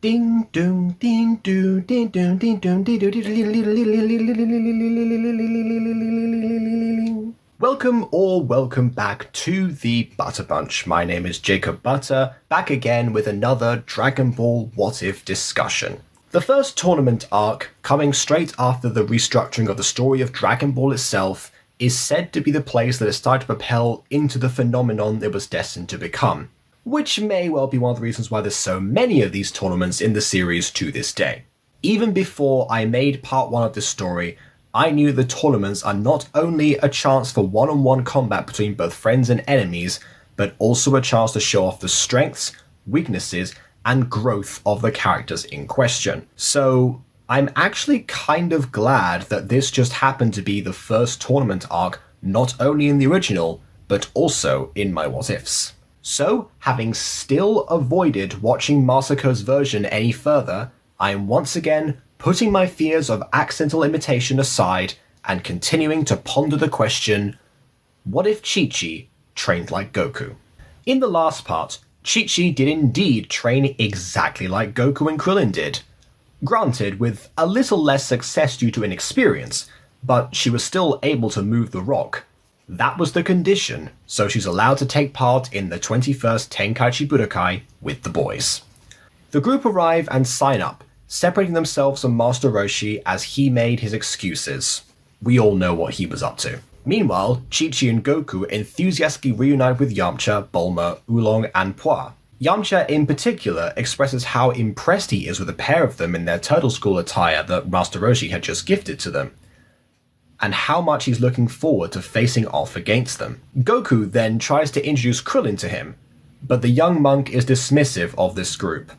Ding dong ding doo ding dong ding dong ding doo. Welcome back to the Butter Bunch. My name is Jacob Butter, back again with another Dragon Ball What If discussion. The first tournament arc, coming straight after the restructuring of the story of Dragon Ball itself, is said to be the place that it started to propel into the phenomenon it was destined to become, which may well be one of the reasons why there's so many of these tournaments in the series to this day. Even before I made part 1 of this story, I knew the tournaments are not only a chance for one-on-one combat between both friends and enemies, but also a chance to show off the strengths, weaknesses, and growth of the characters in question. So I'm actually kind of glad that this just happened to be the first tournament arc, not only in the original, but also in my What Ifs. So, having still avoided watching Masako's version any further, I am once again putting my fears of accidental imitation aside and continuing to ponder the question, what if Chichi trained like Goku? In the last part, Chichi did indeed train exactly like Goku and Krillin did. Granted, with a little less success due to inexperience, but she was still able to move the rock. That was the condition, so she's allowed to take part in the 21st Tenkaichi Budokai with the boys. The group arrive and sign up, separating themselves from Master Roshi as he made his excuses. We all know what he was up to. Meanwhile, Chichi and Goku enthusiastically reunite with Yamcha, Bulma, Oolong, and Puar. Yamcha in particular expresses how impressed he is with a pair of them in their Turtle School attire that Master Roshi had just gifted to them, and how much he's looking forward to facing off against them. Goku then tries to introduce Krillin to him, but the young monk is dismissive of this group.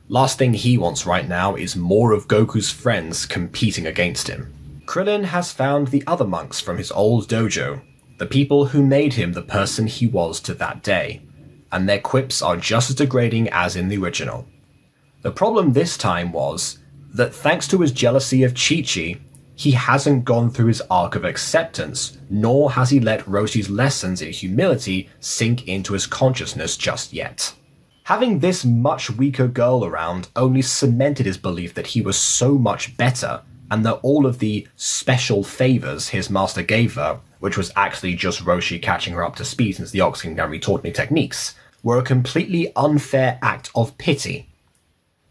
Last thing he wants right now is more of Goku's friends competing against him. Krillin has found the other monks from his old dojo, the people who made him the person he was to that day, and their quips are just as degrading as in the original. The problem this time was that thanks to his jealousy of Chichi, he hasn't gone through his arc of acceptance, nor has he let Roshi's lessons in humility sink into his consciousness just yet. Having this much weaker girl around only cemented his belief that he was so much better, and that all of the special favors his master gave her, which was actually just Roshi catching her up to speed since the Ox King had retaught me techniques, were a completely unfair act of pity.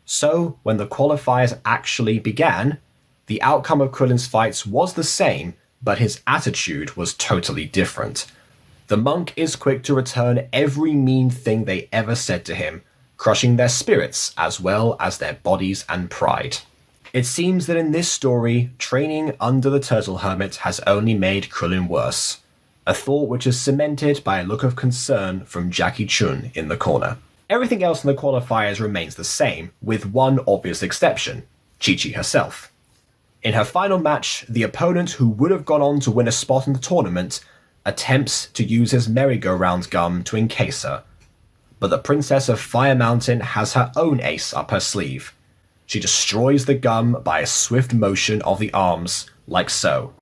So, when the qualifiers actually began, the outcome of Krillin's fights was the same, but his attitude was totally different. The monk is quick to return every mean thing they ever said to him, crushing their spirits as well as their bodies and pride. It seems that in this story, training under the Turtle Hermit has only made Krillin worse, a thought which is cemented by a look of concern from Jackie Chun in the corner. Everything else in the qualifiers remains the same, with one obvious exception, Chichi herself. In her final match, the opponent who would have gone on to win a spot in the tournament attempts to use his merry-go-round gum to encase her, but the Princess of Fire Mountain has her own ace up her sleeve. She destroys the gum by a swift motion of the arms, like so.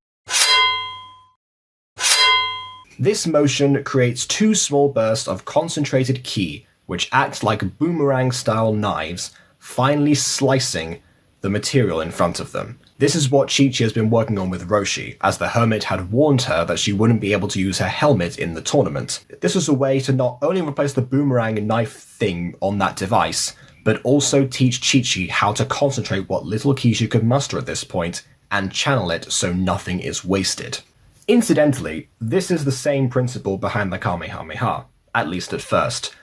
This motion creates 2 small bursts of concentrated ki, which act like boomerang-style knives, finally slicing the material in front of them. This is what Chichi has been working on with Roshi, as the hermit had warned her that she wouldn't be able to use her helmet in the tournament. This was a way to not only replace the boomerang knife thing on that device, but also teach Chichi how to concentrate what little ki she could muster at this point, and channel it so nothing is wasted. Incidentally, this is the same principle behind the Kamehameha, at least at first.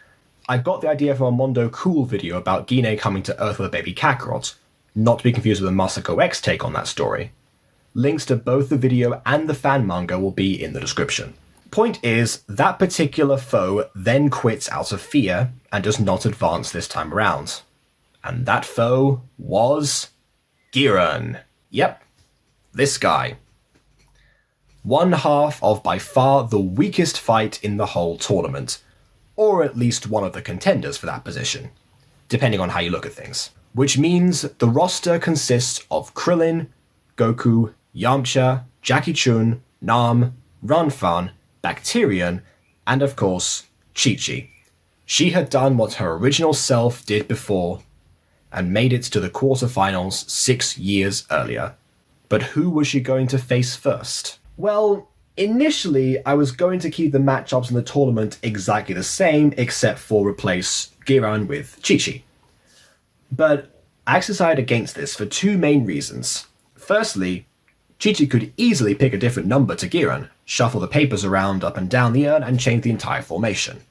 I got the idea from a Mondo Cool video about Gine coming to Earth with a baby Kakarot, not to be confused with the Masako X take on that story. Links to both the video and the fan manga will be in the description. Point is, that particular foe then quits out of fear and does not advance this time around. And that foe was Giran. Yep, this guy. One half of by far the weakest fight in the whole tournament, or at least one of the contenders for that position, depending on how you look at things. Which means the roster consists of Krillin, Goku, Yamcha, Jackie Chun, Nam, Ranfan, Bacterian, and of course, Chichi. She had done what her original self did before, and made it to the quarterfinals 6 years earlier. But who was she going to face first? Well, initially I was going to keep the matchups in the tournament exactly the same, except for replace Giran with Chichi. But I decided against this for two main reasons. Firstly, Chichi could easily pick a different number to Giran, shuffle the papers around up and down the urn, and change the entire formation.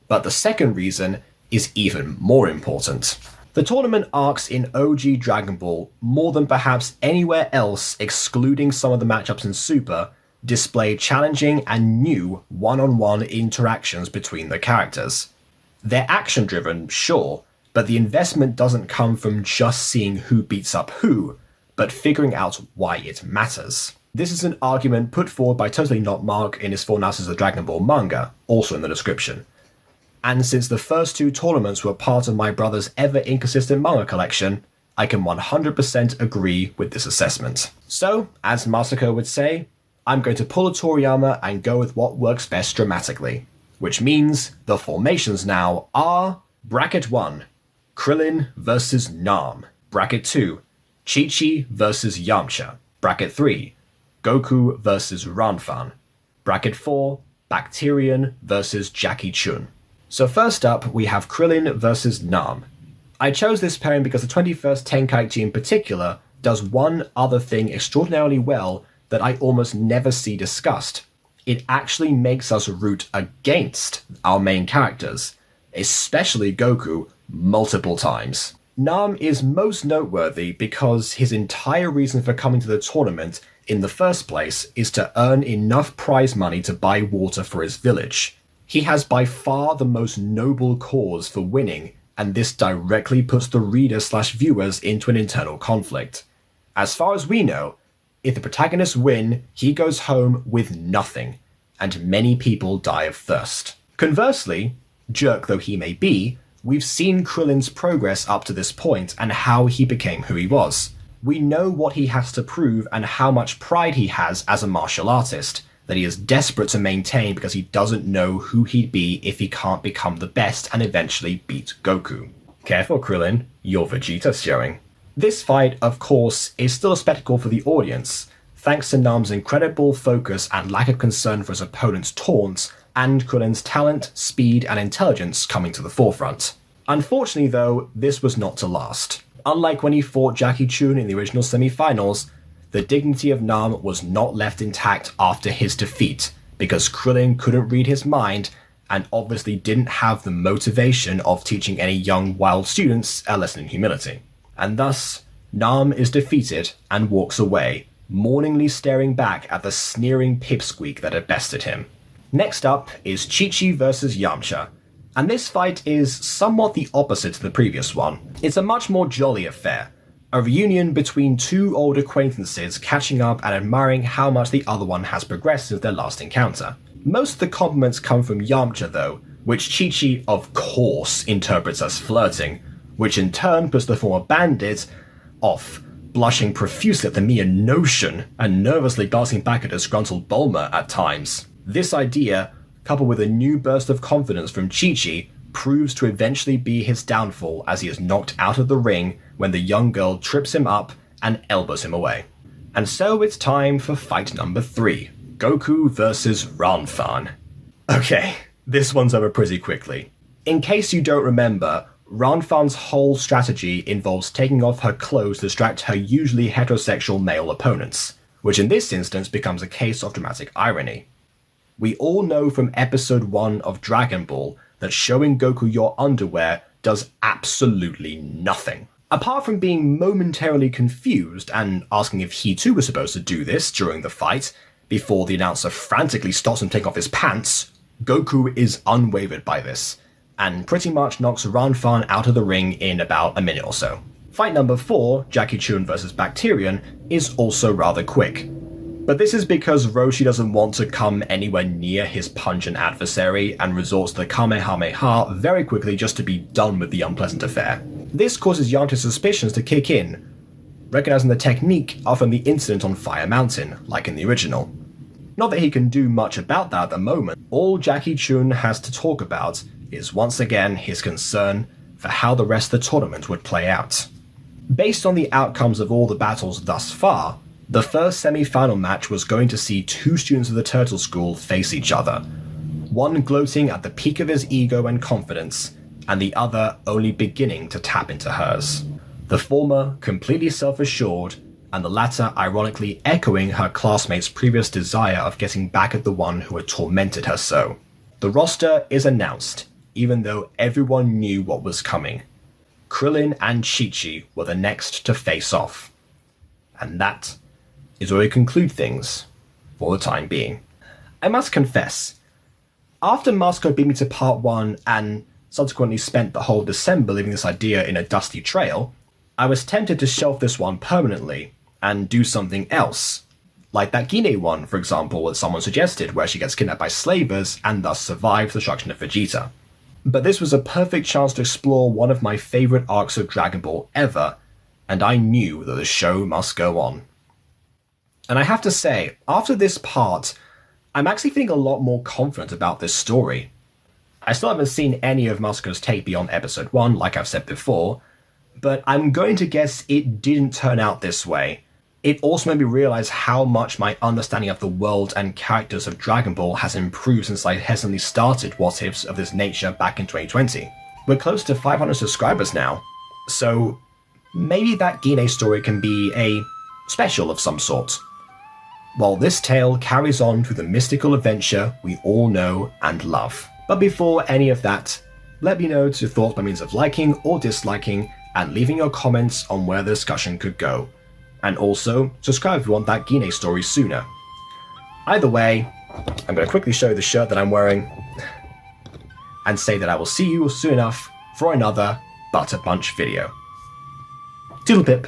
But the second reason is even more important. The tournament arcs in OG Dragon Ball, more than perhaps anywhere else excluding some of the matchups in Super, display challenging and new one-on-one interactions between the characters. They're action-driven, sure, but the investment doesn't come from just seeing who beats up who, but figuring out why it matters. This is an argument put forward by Totally Not Mark in his full analysis of the Dragon Ball manga, also in the description. And since the first two tournaments were part of my brother's ever-inconsistent manga collection, I can 100% agree with this assessment. So, as Masako would say, I'm going to pull a Toriyama and go with what works best dramatically. Which means the formations now are Bracket 1, Krillin versus Nam. Bracket 2, Chichi versus Yamcha. Bracket 3, Goku versus Ranfan. Bracket 4, Bacterian versus Jackie Chun. So first up, we have Krillin versus Nam. I chose this pairing because the 21st Tenkaichi in particular does one other thing extraordinarily well that I almost never see discussed. It actually makes us root against our main characters, especially Goku, multiple times. Nam is most noteworthy because his entire reason for coming to the tournament in the first place is to earn enough prize money to buy water for his village. He has by far the most noble cause for winning, and this directly puts the reader/viewers into an internal conflict. As far as we know, if the protagonists win, he goes home with nothing, and many people die of thirst. Conversely, jerk though he may be, we've seen Krillin's progress up to this point and how he became who he was. We know what he has to prove and how much pride he has as a martial artist, that he is desperate to maintain because he doesn't know who he'd be if he can't become the best and eventually beat Goku. Careful, Krillin, your Vegeta's showing. This fight, of course, is still a spectacle for the audience, thanks to Nam's incredible focus and lack of concern for his opponent's taunts, and Krillin's talent, speed, and intelligence coming to the forefront. Unfortunately, though, this was not to last. Unlike when he fought Jackie Chun in the original semi-finals, the dignity of Nam was not left intact after his defeat, because Krillin couldn't read his mind and obviously didn't have the motivation of teaching any young wild students a lesson in humility. And thus, Nam is defeated and walks away, mourningly staring back at the sneering pipsqueak that had bested him. Next up is Chichi versus Yamcha, and this fight is somewhat the opposite to the previous one. It's a much more jolly affair, a reunion between two old acquaintances catching up and admiring how much the other one has progressed since their last encounter. Most of the compliments come from Yamcha though, which Chichi of course interprets as flirting, which in turn puts the former bandit off, blushing profusely at the mere notion and nervously glancing back at disgruntled Bulma at times. This idea, coupled with a new burst of confidence from Chichi, proves to eventually be his downfall as he is knocked out of the ring when the young girl trips him up and elbows him away. And so it's time for fight number 3, Goku versus Ranfan. Okay, this one's over pretty quickly. In case you don't remember, Ranfan's whole strategy involves taking off her clothes to distract her usually heterosexual male opponents, which in this instance becomes a case of dramatic irony. We all know from episode 1 of Dragon Ball that showing Goku your underwear does absolutely nothing. Apart from being momentarily confused and asking if he too was supposed to do this during the fight, before the announcer frantically stops him taking off his pants, Goku is unwavered by this, and pretty much knocks Ranfan out of the ring in about a minute or so. Fight number 4, Jackie Chun vs Bacterian, is also rather quick. But this is because Roshi doesn't want to come anywhere near his pungent adversary and resorts to the Kamehameha very quickly just to be done with the unpleasant affair. This causes Yamcha's suspicions to kick in, recognizing the technique are from the incident on Fire Mountain, like in the original. Not that he can do much about that at the moment. All Jackie Chun has to talk about is once again his concern for how the rest of the tournament would play out. Based on the outcomes of all the battles thus far, the first semi-final match was going to see two students of the Turtle School face each other, one gloating at the peak of his ego and confidence, and the other only beginning to tap into hers. The former completely self-assured, and the latter ironically echoing her classmates' previous desire of getting back at the one who had tormented her so. The roster is announced, even though everyone knew what was coming. Krillin and Chichi were the next to face off. And that is where we conclude things, for the time being. I must confess, after Masako beat me to part 1 and subsequently spent the whole December leaving this idea in a dusty trail, I was tempted to shelf this one permanently and do something else. Like that Gine one, for example, that someone suggested, where she gets kidnapped by slavers and thus survives the destruction of Vegeta. But this was a perfect chance to explore one of my favourite arcs of Dragon Ball ever, and I knew that the show must go on. And I have to say, after this part, I'm actually feeling a lot more confident about this story. I still haven't seen any of Masako's take beyond episode 1, like I've said before, but I'm going to guess it didn't turn out this way. It also made me realise how much my understanding of the world and characters of Dragon Ball has improved since I hesitantly started What Ifs of this nature back in 2020. We're close to 500 subscribers now, so maybe that Gine story can be a special of some sort, while this tale carries on through the mystical adventure we all know and love. But before any of that, let me know your thoughts by means of liking or disliking and leaving your comments on where the discussion could go. And also, subscribe if you want that Gine story sooner. Either way, I'm going to quickly show you the shirt that I'm wearing and say that I will see you soon enough for another Butter Punch video. Toodle pip.